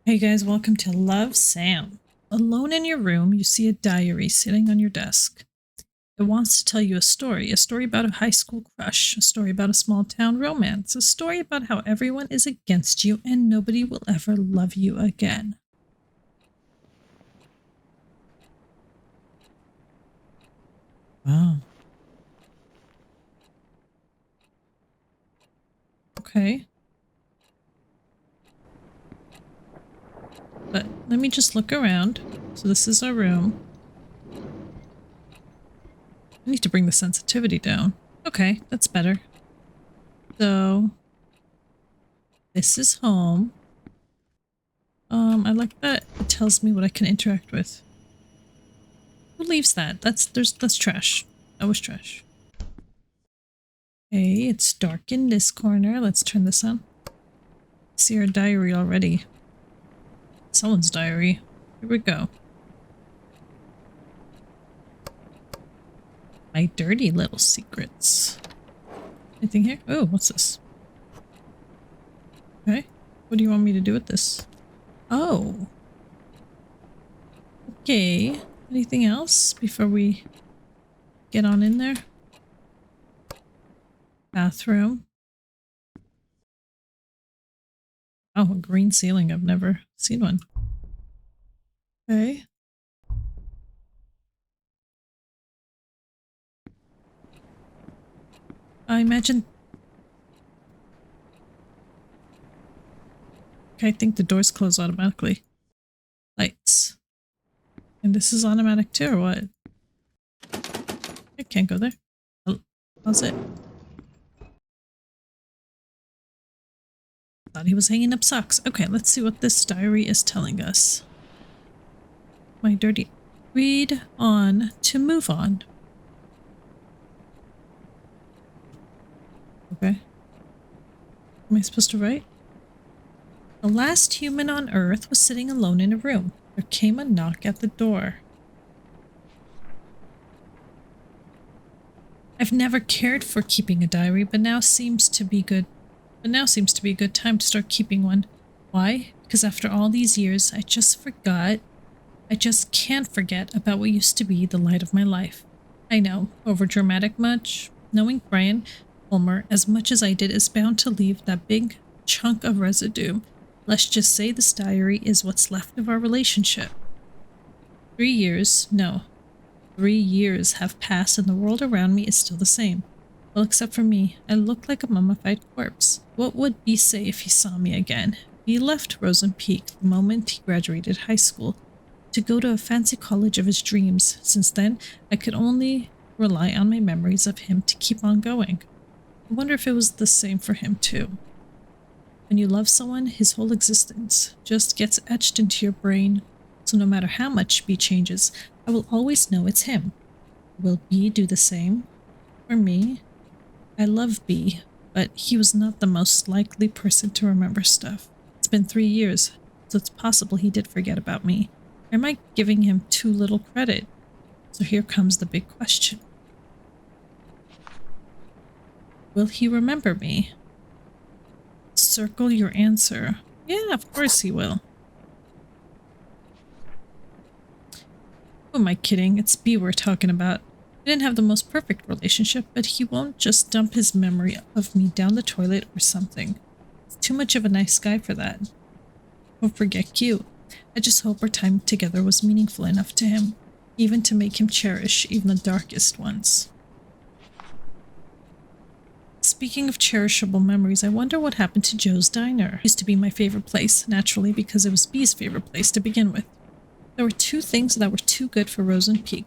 Hey guys, welcome to Love Sam. Alone in your room, you see a diary sitting on your desk. It wants to tell you a story about a high school crush, a story about a small town romance, a story about how everyone is against you and nobody will ever love you again. Wow. Okay. But let me just look around. So this is our room. I need to bring the sensitivity down. Okay, that's better. So this is home. I like that it tells me what I can interact with. Who leaves that? That's trash. That was trash. Okay, it's dark in this corner. Let's turn this on. See our diary already. Someone's diary. Here we go. My dirty little secrets. Anything here? Oh, what's this? Okay. What do you want me to do with this? Oh. Okay. Anything else before we get on in there? Bathroom. Oh, a green ceiling. I've never seen one. Okay. I imagine... Okay, I think the doors close automatically. Lights. And this is automatic too, or what? I can't go there. Oh, how's it? Thought he was hanging up socks. Okay, let's see what this diary is telling us. My dirty... Read on to move on. Okay. Am I supposed to write? The last human on Earth was sitting alone in a room. There came a knock at the door. I've never cared for keeping a diary, but now seems to be good. But now seems to be a good time to start keeping one. Why? Because after all these years, I just can't forget about what used to be the light of my life. I know, over dramatic much. Knowing Brian Ulmer as much as I did is bound to leave that big chunk of residue. Let's just say this diary is what's left of our relationship. 3 years, no. 3 years have passed and the world around me is still the same. Well, except for me, I look like a mummified corpse. What would B say if he saw me again? He left Rosen Peak the moment he graduated high school to go to a fancy college of his dreams. Since then, I could only rely on my memories of him to keep on going. I wonder if it was the same for him too. When you love someone, his whole existence just gets etched into your brain. So no matter how much B changes, I will always know it's him. Will B do the same? For me? I love B, but he was not the most likely person to remember stuff. It's been 3 years, so it's possible he did forget about me. Or am I giving him too little credit? So here comes the big question. Will he remember me? Circle your answer. Yeah, of course he will. Who am I kidding? It's B we're talking about. We didn't have the most perfect relationship, but he won't just dump his memory of me down the toilet or something. He's too much of a nice guy for that. Don't forget cute. I just hope our time together was meaningful enough to him, even to make him cherish even the darkest ones. Speaking of cherishable memories, I wonder what happened to Joe's Diner. It used to be my favorite place, naturally, because it was B's favorite place to begin with. There were 2 things that were too good for Rosen Peak.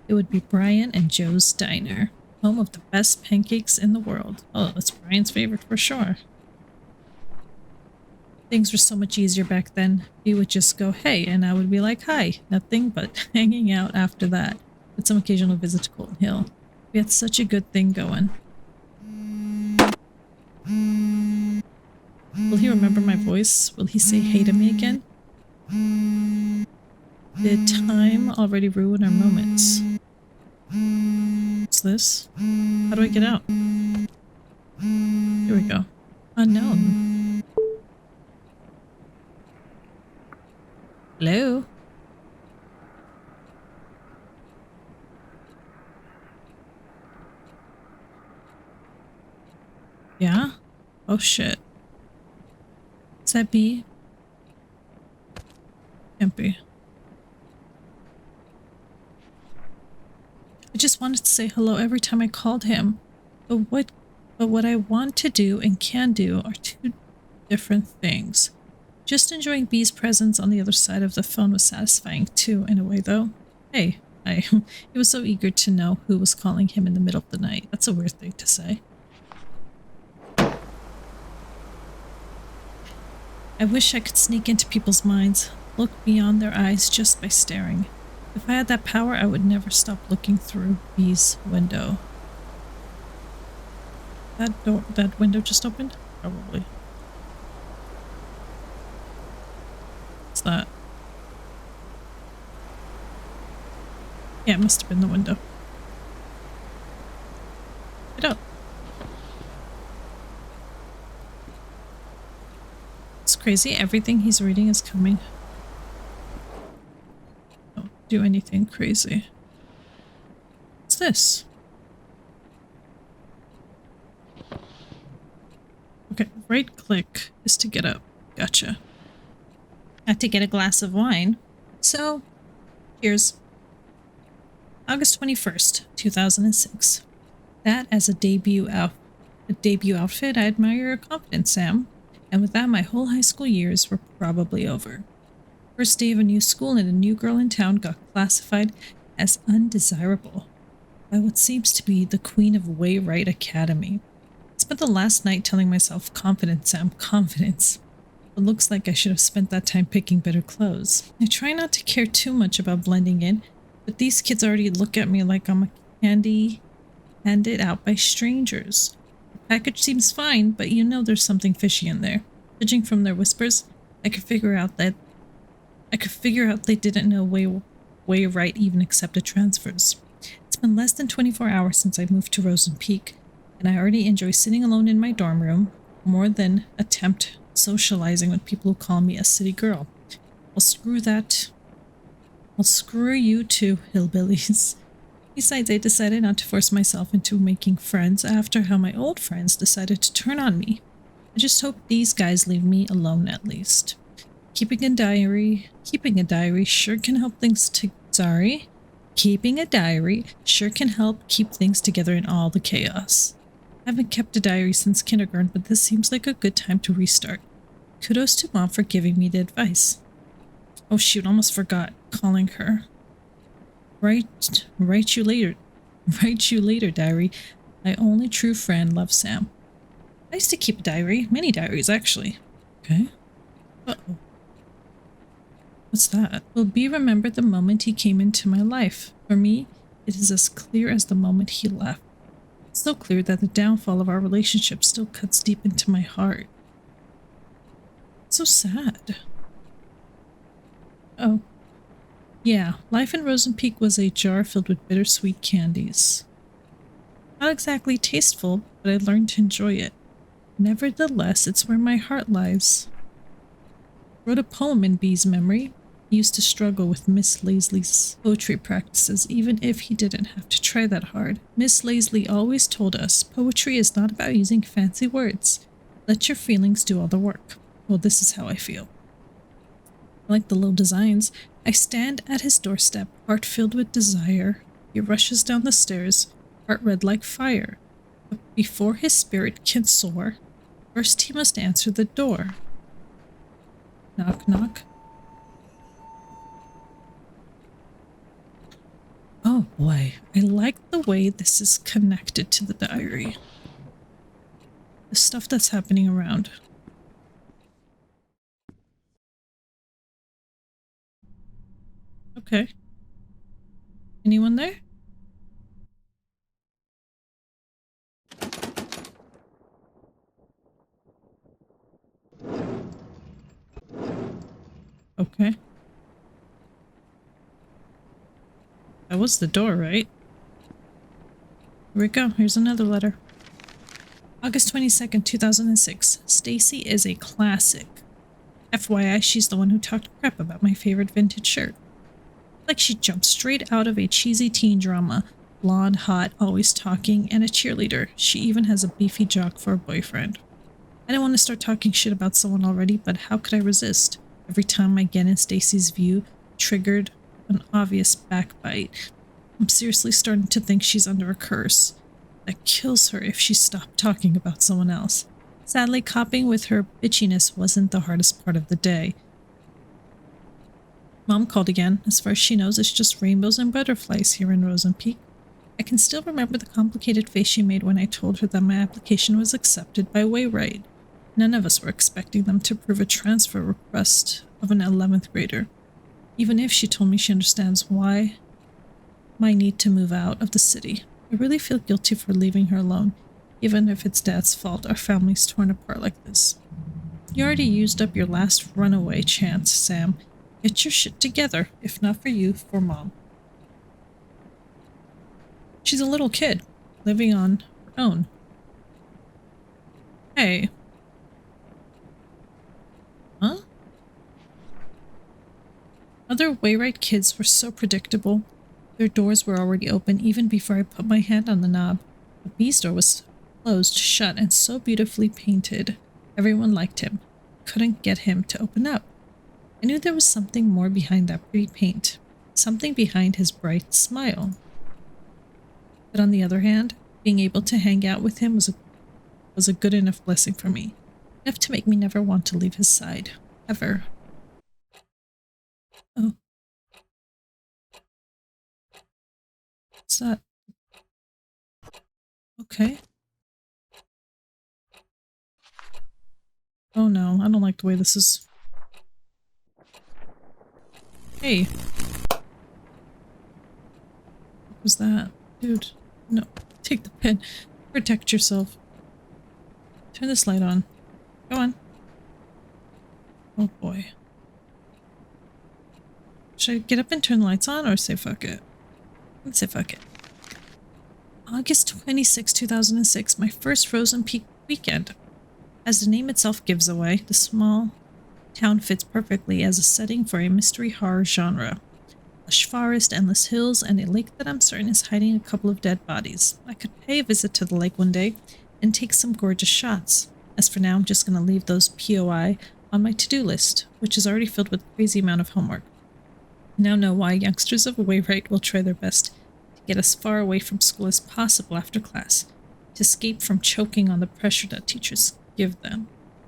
It would be Brian and Joe's Diner, home of the best pancakes in the world. Oh, that's Brian's favorite for sure. Things were so much easier back then. He would just go, hey, and I would be like, hi. Nothing but hanging out after that, with some occasional visit to Colton Hill. We had such a good thing going. Will he remember my voice? Will he say hey to me again? Did time already ruin our moments? What's this? How do I get out? Here we go. Unknown. Hello? Yeah? Oh shit. Is that B? Can't be. I just wanted to say hello every time I called him. But what I want to do and can do are two different things. Just enjoying B's presence on the other side of the phone was satisfying too, in a way though. Hey, he was so eager to know who was calling him in the middle of the night. That's a weird thing to say. I wish I could sneak into people's minds, look beyond their eyes just by staring. If I had that power, I would never stop looking through B's window. That window just opened? Probably. What's that? Yeah, it must have been the window. Get up. It's crazy. Everything he's reading is coming. Don't do anything crazy. What's this? Okay, right click is to get up. Gotcha. Had to get a glass of wine. So, cheers. August 21st, 2006. That as a debut outfit, I admire your confidence, Sam. And with that, my whole high school years were probably over. First day of a new school and a new girl in town got classified as undesirable by what seems to be the queen of Wayrite Academy. I spent the last night telling myself, confidence, Sam, confidence. It looks like I should have spent that time picking better clothes. I try not to care too much about blending in, but these kids already look at me like I'm a candy handed out by strangers. The package seems fine, but you know there's something fishy in there. Judging from their whispers, I could figure out they didn't know Wayrite even accepted transfers. It's been less than 24 hours since I moved to Rosen Peak, and I already enjoy sitting alone in my dorm room more than attempt socializing with people who call me a city girl. Well, screw that. Well, screw you too, hillbillies. Besides, I decided not to force myself into making friends after how my old friends decided to turn on me. I just hope these guys leave me alone at least. Keeping a diary sure can help Keeping a diary sure can help keep things together in all the chaos. I haven't kept a diary since kindergarten, but this seems like a good time to restart. Kudos to Mom for giving me the advice. Oh shoot, almost forgot calling her. Write you later. Write you later, diary. My only true friend, Love, Sam. I used to keep a diary. Many diaries, actually. Okay. Uh-oh. What's that? Will B remember the moment he came into my life? For me, it is as clear as the moment he left. It's so clear that the downfall of our relationship still cuts deep into my heart. It's so sad. Oh. Yeah, life in Rosen Peak was a jar filled with bittersweet candies. Not exactly tasteful, but I learned to enjoy it. Nevertheless, it's where my heart lies. Wrote a poem in B's memory. He used to struggle with Miss Lazley's poetry practices, even if he didn't have to try that hard. Miss Lazley always told us, poetry is not about using fancy words. Let your feelings do all the work. Well, this is how I feel. I like the little designs. I stand at his doorstep, heart filled with desire. He rushes down the stairs, heart red like fire. But before his spirit can soar, first he must answer the door. Knock, knock. Oh boy, I like the way this is connected to the diary. The stuff that's happening around. Okay. Anyone there? Okay. That was the door, right? Here we go. Here's another letter. August 22nd, 2006. Stacy is a classic. FYI, she's the one who talked crap about my favorite vintage shirt. Like she jumped straight out of a cheesy teen drama. Blonde, hot, always talking, and a cheerleader. She even has a beefy jock for a boyfriend. I didn't want to start talking shit about someone already, but how could I resist? Every time I get in Stacy's view, triggered an obvious backbite. I'm seriously starting to think she's under a curse that kills her if she stopped talking about someone else. Sadly, coping with her bitchiness wasn't the hardest part of the day. Mom called again. As far as she knows, it's just rainbows and butterflies here in Rosen Peak. I can still remember the complicated face she made when I told her that my application was accepted by Wayride. None of us were expecting them to approve a transfer request of an 11th grader. Even if she told me she understands why my need to move out of the city. I really feel guilty for leaving her alone, even if it's Dad's fault our family's torn apart like this. You already used up your last runaway chance, Sam. Get your shit together, if not for you, for Mom. She's a little kid, living on her own. Hey. Huh? Other Wayride kids were so predictable. Their doors were already open even before I put my hand on the knob. The B's door was closed shut and so beautifully painted. Everyone liked him. Couldn't get him to open up. I knew there was something more behind that pretty paint. Something behind his bright smile. But on the other hand, being able to hang out with him was a good enough blessing for me. Enough to make me never want to leave his side. Ever. Oh. What's that? Okay. Oh no, I don't like the way this is. Hey. What was that? Dude, no. Take the pen. Protect yourself. Turn this light on. Go on. Oh boy. Should I get up and turn the lights on or say fuck it? Let's say fuck it. August 26, 2006, my first Rosen Peak weekend. As the name itself gives away, the small town fits perfectly as a setting for a mystery horror genre. Lush forest, endless hills, and a lake that I'm certain is hiding a couple of dead bodies. I could pay a visit to the lake one day and take some gorgeous shots. As for now, I'm just going to leave those POI on my to-do list, which is already filled with a crazy amount of homework. I now know why youngsters of Wayride will try their best to get as far away from school as possible after class, to escape from choking on the pressure that teachers give them.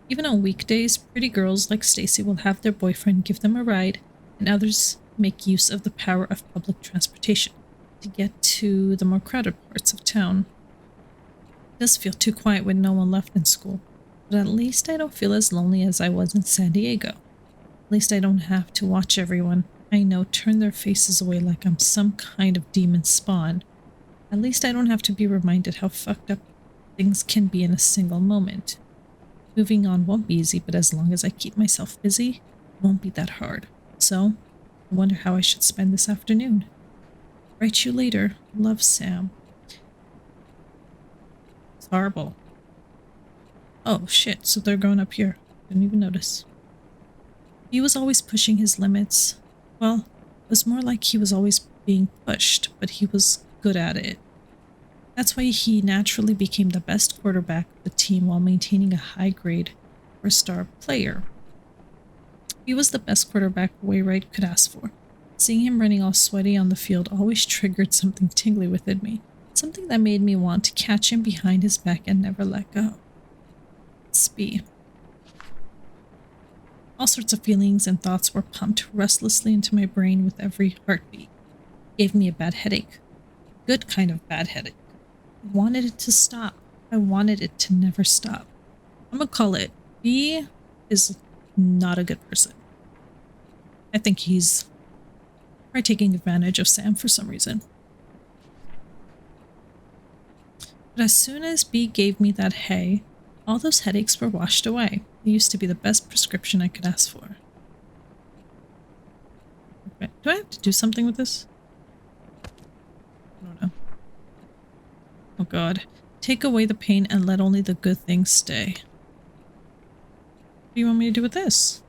Even on weekdays, pretty girls like Stacy will have their boyfriend give them a ride, and others make use of the power of public transportation to get to the more crowded parts of town. It does feel too quiet when no one left in school, but at least I don't feel as lonely as I was in San Diego. At least I don't have to watch everyone I know turn their faces away like I'm some kind of demon spawn. At least I don't have to be reminded how fucked up things can be in a single moment. Moving on won't be easy, but as long as I keep myself busy, it won't be that hard. So, I wonder how I should spend this afternoon. Write you later. Love, Sam. It's horrible. Oh shit, so they're going up here. Didn't even notice. He was always pushing his limits. Well, it was more like he was always being pushed, but he was good at it. That's why he naturally became the best quarterback of the team while maintaining a high grade for a star player. He was the best quarterback Wayride could ask for. Seeing him running all sweaty on the field always triggered something tingly within me, something that made me want to catch him behind his back and never let go. Spee. All sorts of feelings and thoughts were pumped restlessly into my brain with every heartbeat. It gave me a bad headache. Good kind of bad headache. I wanted it to stop. I wanted it to never stop. I'm gonna call it. B is not a good person. I think he's probably taking advantage of Sam for some reason. But as soon as B gave me that hay, all those headaches were washed away. It used to be the best prescription I could ask for. Okay. Do I have to do something with this? I don't know. Oh god. Take away the pain and let only the good things stay. What do you want me to do with this?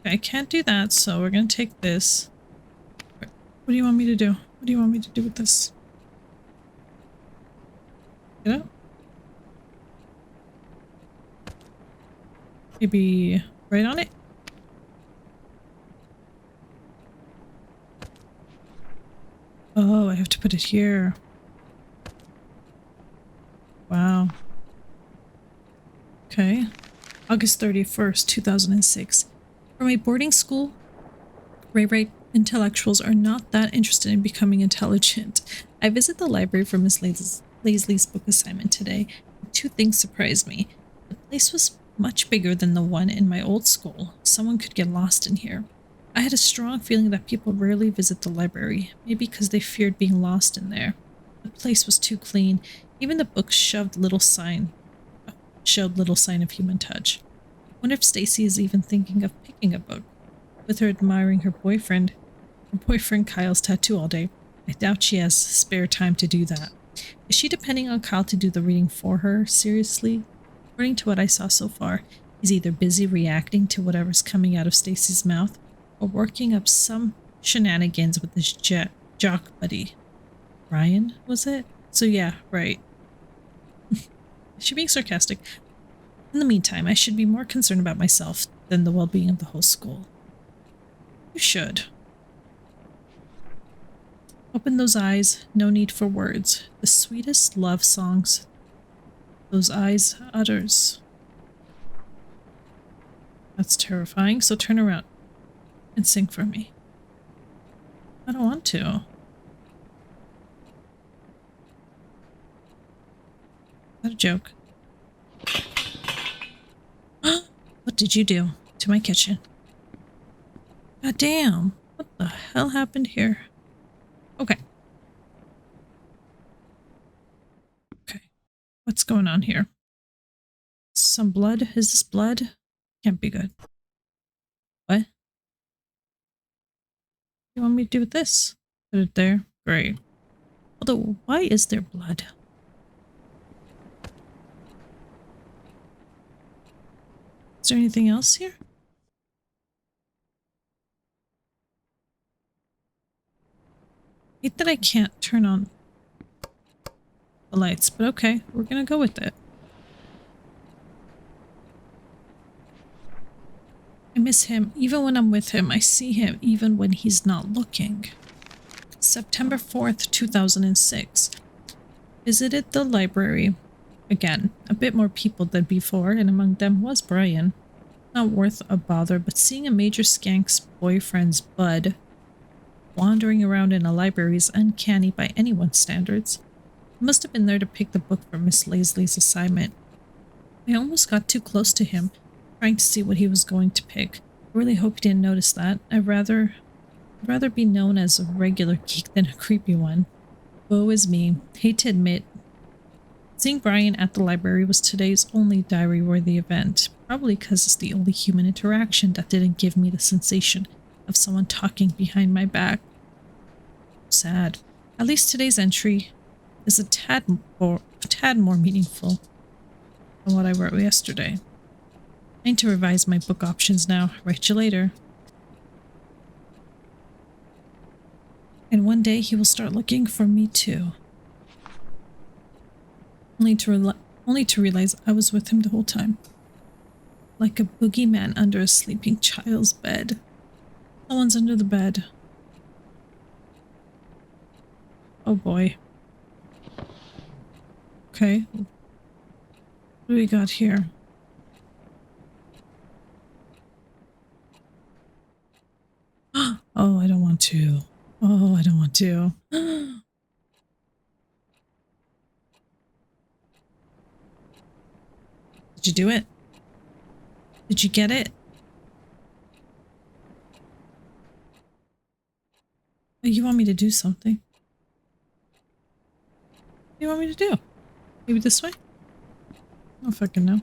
I can't do that, so we're gonna take this. What do you want me to do? What do you want me to do with this? Get out? Maybe right on it? Oh, I have to put it here. Wow. Okay. August 31st, 2006. From a boarding school, Ray intellectuals are not that interested in becoming intelligent. I visit the library for Miss Lazley's book assignment today. Two things surprised me. The place was much bigger than the one in my old school. Someone could get lost in here. I had a strong feeling that people rarely visit the library, maybe because they feared being lost in there. The place was too clean. Even the books showed little sign of human touch. Wonder if Stacy is even thinking of picking a book. With her admiring her boyfriend Kyle's tattoo all day, I doubt she has spare time to do that. Is she depending on Kyle to do the reading for her? Seriously? According to what I saw so far, he's either busy reacting to whatever's coming out of Stacy's mouth or working up some shenanigans with his jock buddy. Ryan, was it? So yeah, right. Is she being sarcastic? In the meantime, I should be more concerned about myself than the well-being of the whole school. You should. Open those eyes, no need for words. The sweetest love songs those eyes utters. That's terrifying, so turn around and sing for me. I don't want to. Is that a joke? What did you do to my kitchen? God damn. What the hell happened here? Okay. Okay. What's going on here? Some blood? Is this blood? Can't be good. What? You want me to do with this? Put it there? Great. Although, why is there blood? Is there anything else here? I hate that I can't turn on the lights, but okay, we're gonna go with it. I miss him. Even when I'm with him, I see him even when he's not looking. September 4th, 2006. Visited the library. Again, a bit more people than before, and among them was Brian. Not worth a bother, but seeing a major skank's boyfriend's bud wandering around in a library is uncanny by anyone's standards. He must have been there to pick the book for Miss Lazley's assignment. I almost got too close to him, trying to see what he was going to pick. I really hope he didn't notice that. I'd rather be known as a regular geek than a creepy one. Woe is me. Hate to admit, seeing Brian at the library was today's only diary-worthy event, probably because it's the only human interaction that didn't give me the sensation of someone talking behind my back. Sad. At least today's entry is a tad more meaningful than what I wrote yesterday. I need to revise my book options now. Write you later. And one day he will start looking for me too. Only to realize I was with him the whole time. Like a boogeyman under a sleeping child's bed. Someone's under the bed. Oh boy. Okay. What do we got here? Oh, I don't want to. Oh, I don't want to. Did you do it? Did you get it? Oh, you want me to do something? What do you want me to do? Maybe this way? I don't fucking know.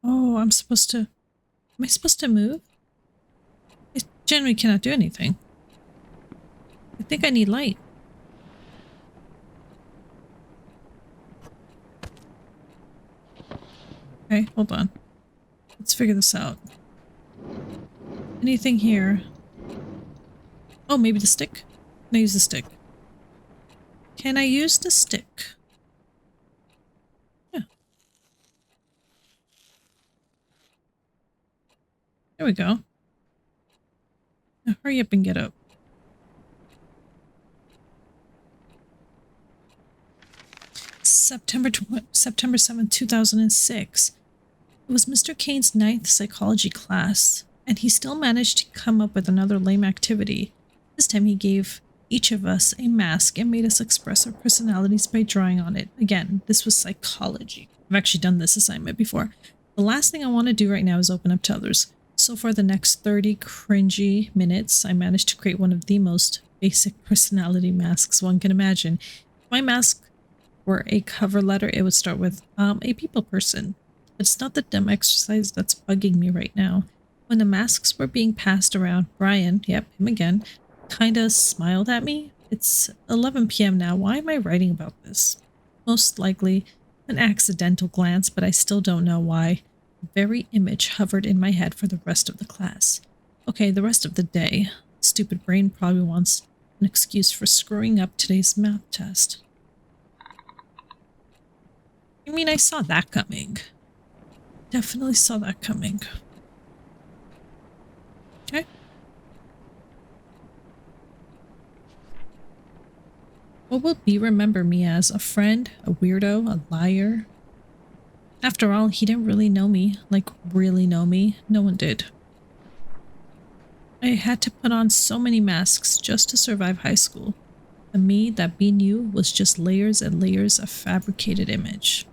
Oh, I'm supposed to... Am I supposed to move? I generally cannot do anything. I think I need light. Okay, hold on. Let's figure this out. Anything here? Oh, maybe the stick? Can I use the stick? Can I use the stick? Yeah. There we go. Now hurry up and get up. September 7th, 2006. It was Mr. Kane's 9th psychology class, and he still managed to come up with another lame activity. This time he gave each of us a mask and made us express our personalities by drawing on it. Again, this was psychology. I've actually done this assignment before. The last thing I want to do right now is open up to others. So for the next 30 cringy minutes, I managed to create one of the most basic personality masks one can imagine. If my mask were a cover letter, it would start with a people person. It's not the dumb exercise that's bugging me right now. When the masks were being passed around, Brian, yep, him again, kinda smiled at me. It's 11 p.m. now. Why am I writing about this? Most likely an accidental glance, but I still don't know why. The very image hovered in my head for the rest of the class. Okay, the rest of the day. Stupid brain probably wants an excuse for screwing up today's math test. I mean, I saw that coming. Definitely saw that coming. Okay. What will B remember me as? A friend? A weirdo? A liar? After all, he didn't really know me. Like, really know me. No one did. I had to put on so many masks just to survive high school. The me that B knew was just layers and layers of fabricated image.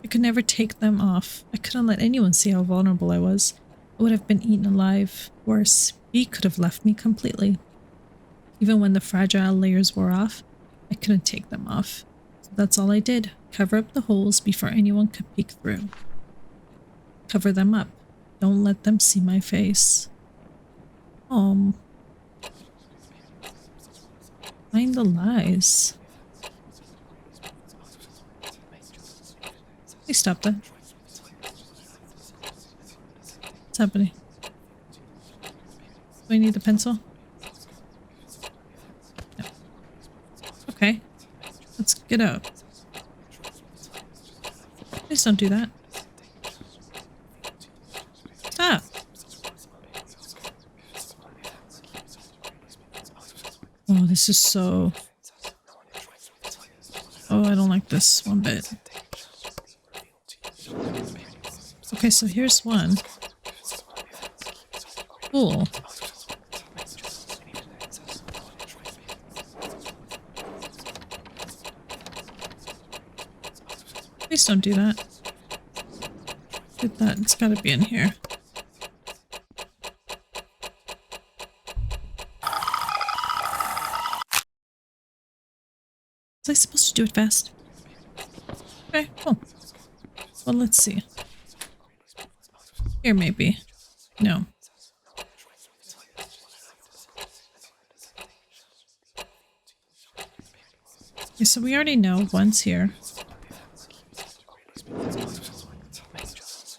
I could never take them off. I couldn't let anyone see how vulnerable I was. I would have been eaten alive. Worse, B could have left me completely. Even when the fragile layers wore off, I couldn't take them off. So that's all I did. Cover up the holes before anyone could peek through. Cover them up. Don't let them see my face. Mind the lies. Please stop that. What's happening? Do I need the pencil? No. Okay. Let's get out. Please don't do that. Stop! Oh, this is so... Oh, I don't like this one bit. Okay, so here's one. Cool. Please don't do that. Get that. It's gotta be in here. Was I supposed to do it fast? Okay, cool. Well, let's see. Here, maybe. No. Okay, so we already know one's here.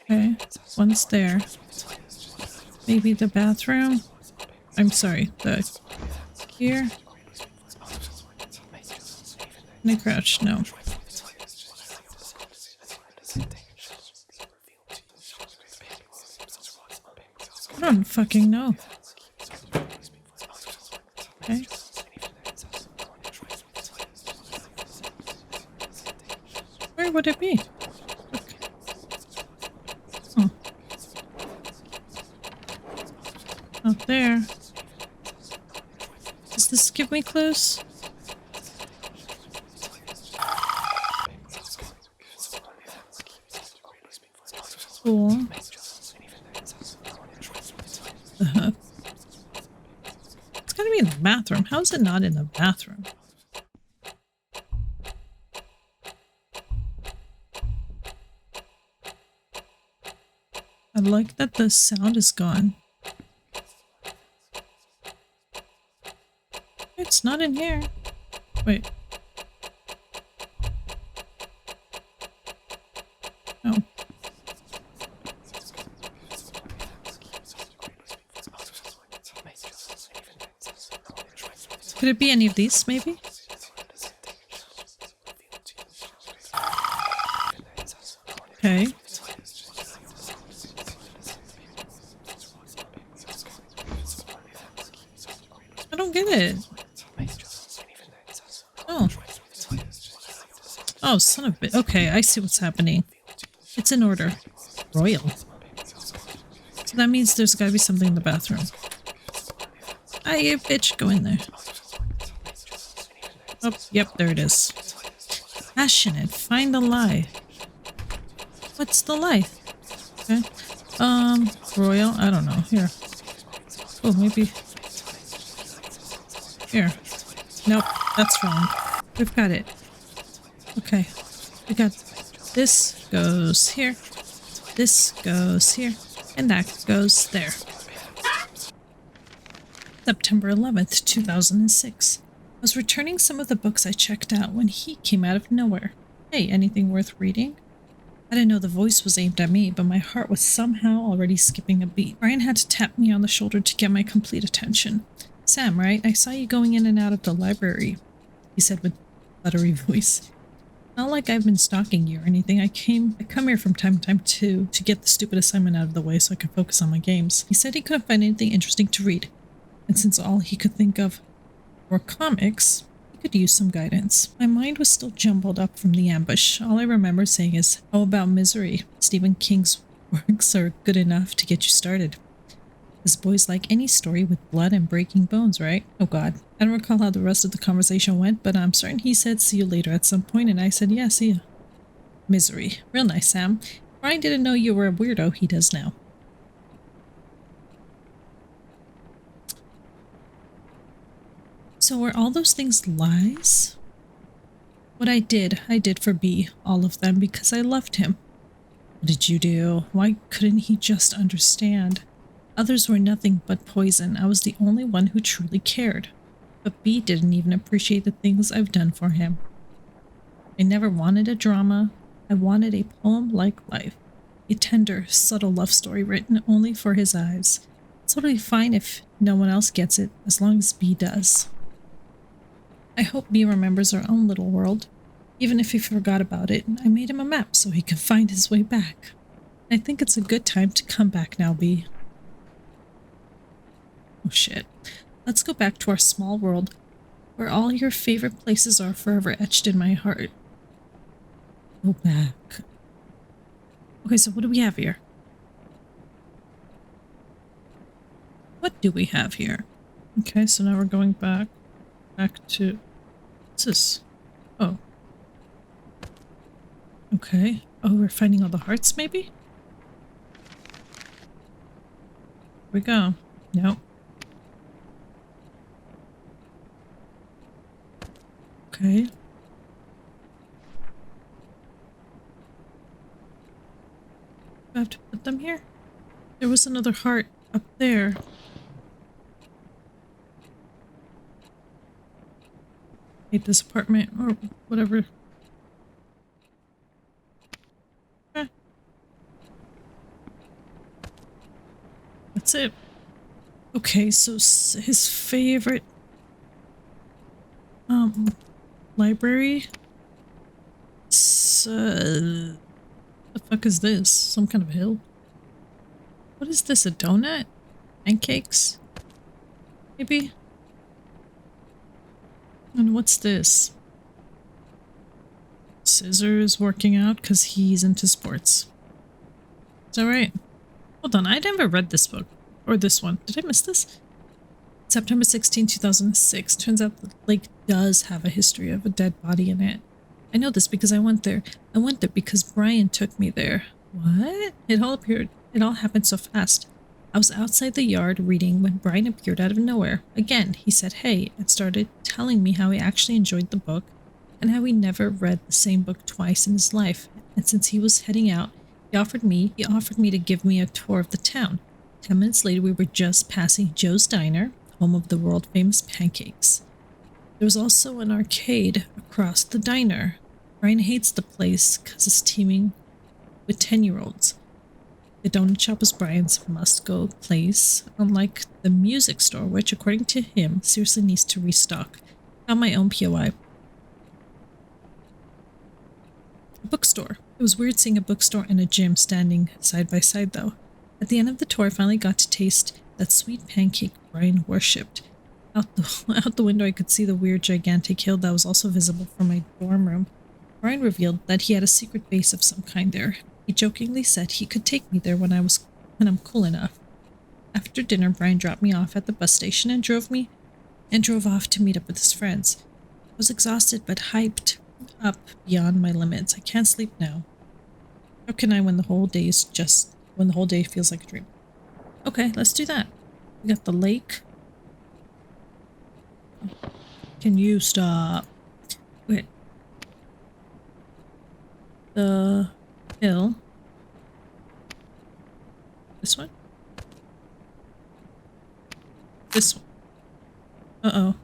Okay, one's there. Maybe the bathroom? I'm sorry, the... Here? Can I crouch? No. I don't fucking know. Okay. Where would it be? Okay. Oh. Not there. Does this give me clues? Cool. It's gotta be in the bathroom. How is it not in the bathroom? I like that the sound is gone. It's not in here. Wait. No. Could it be any of these, maybe? Okay. I don't get it. Oh. Oh, son of a bitch. Okay, I see what's happening. It's in order. Royal. So that means there's gotta be something in the bathroom. Aye, bitch, go in there. Oh, yep, there it is. Passionate, find the lie. What's the lie? Okay. Royal, I don't know. Here. Oh, maybe. Here. Nope, that's wrong. We've got it. Okay. We got this goes here. This goes here. And that goes there. September 11th, 2006. I was returning some of the books I checked out when he came out of nowhere. Hey, anything worth reading? I didn't know the voice was aimed at me, but my heart was somehow already skipping a beat. Brian had to tap me on the shoulder to get my complete attention. Sam, right? I saw you going in and out of the library, he said with a buttery voice. Not like I've been stalking you or anything. I come here from time to time to get the stupid assignment out of the way so I could focus on my games. He said he couldn't find anything interesting to read, and since all he could think of were comics, he could use some guidance. My mind was still jumbled up from the ambush. All I remember saying is, how about Misery? Stephen King's works are good enough to get you started. This boy's like any story with blood and breaking bones, right? Oh god. I don't recall how the rest of the conversation went, but I'm certain he said see you later at some point, and I said yeah, see ya. Misery. Real nice, Sam. Brian didn't know you were a weirdo. He does now. So were all those things lies? What I did for B, all of them, because I loved him. What did you do? Why couldn't he just understand? Others were nothing but poison. I was the only one who truly cared. But B didn't even appreciate the things I've done for him. I never wanted a drama. I wanted a poem-like life. A tender, subtle love story written only for his eyes. It's totally fine if no one else gets it, as long as B does. I hope B remembers our own little world. Even if he forgot about it, I made him a map so he can find his way back. I think it's a good time to come back now, B. Oh shit. Let's go back to our small world, where all your favorite places are forever etched in my heart. Go back. Okay, so what do we have here? What do we have here? Okay, so now we're going back to... What's this? Oh. Okay. Oh, we're finding all the hearts, maybe? Here we go. Nope. Okay. I have to put them here? There was another heart up there. Hate this apartment or whatever. Eh. That's it. Okay, so his favorite library. The fuck is this? Some kind of hill? What is this? A donut? Pancakes? Maybe? And what's this? Scissors working out because he's into sports. Is that right? Hold on, I never read this book. Or this one. Did I miss this? September 16, 2006. Turns out the lake does have a history of a dead body in it. I know this because I went there. I went there because Brian took me there. What? It all happened so fast. I was outside the yard reading when Brian appeared out of nowhere. Again, he said hey and started telling me how he actually enjoyed the book and how he never read the same book twice in his life. And since he was heading out, he offered me to give me a tour of the town. 10 minutes later, we were just passing Joe's Diner, home of the world-famous pancakes. There was also an arcade across the diner. Brian hates the place because it's teeming with 10-year-olds. The donut shop was Brian's must-go place, unlike the music store, which, according to him, seriously needs to restock. Found my own POI. A bookstore. It was weird seeing a bookstore and a gym standing side by side, though. At the end of the tour, I finally got to taste that sweet pancake Brian worshipped. Out the window, I could see the weird, gigantic hill that was also visible from my dorm room. Brian revealed that he had a secret base of some kind there. He jokingly said he could take me there when I'm cool enough. After dinner, Brian dropped me off at the bus station and drove off to meet up with his friends. I was exhausted but hyped up beyond my limits. I can't sleep now. How can I when the whole day feels like a dream? Okay, let's do that. We got the lake. Can you stop? Wait. The hill. This one? This one. Uh-oh.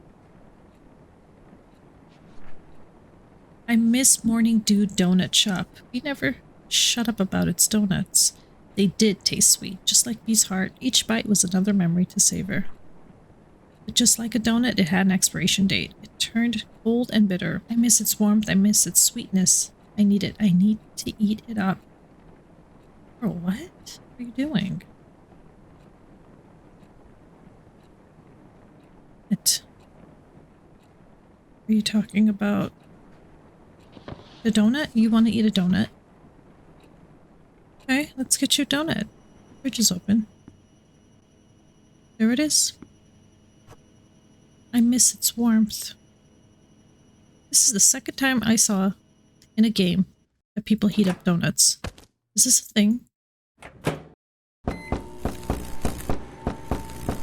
I miss Morning Dew Donut Shop. We never shut up about its donuts. They did taste sweet, just like Bee's heart. Each bite was another memory to savor. But just like a donut, it had an expiration date. It turned cold and bitter. I miss its warmth. I miss its sweetness. I need it. I need to eat it up. Girl, what are you doing? Are you talking about the donut? You want to eat a donut? Okay, let's get you a donut. Fridge is open. There it is. I miss its warmth. This is the second time I saw in a game that people heat up donuts. Is this a thing?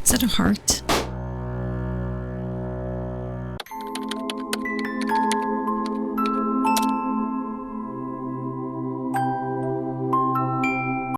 Is that a heart?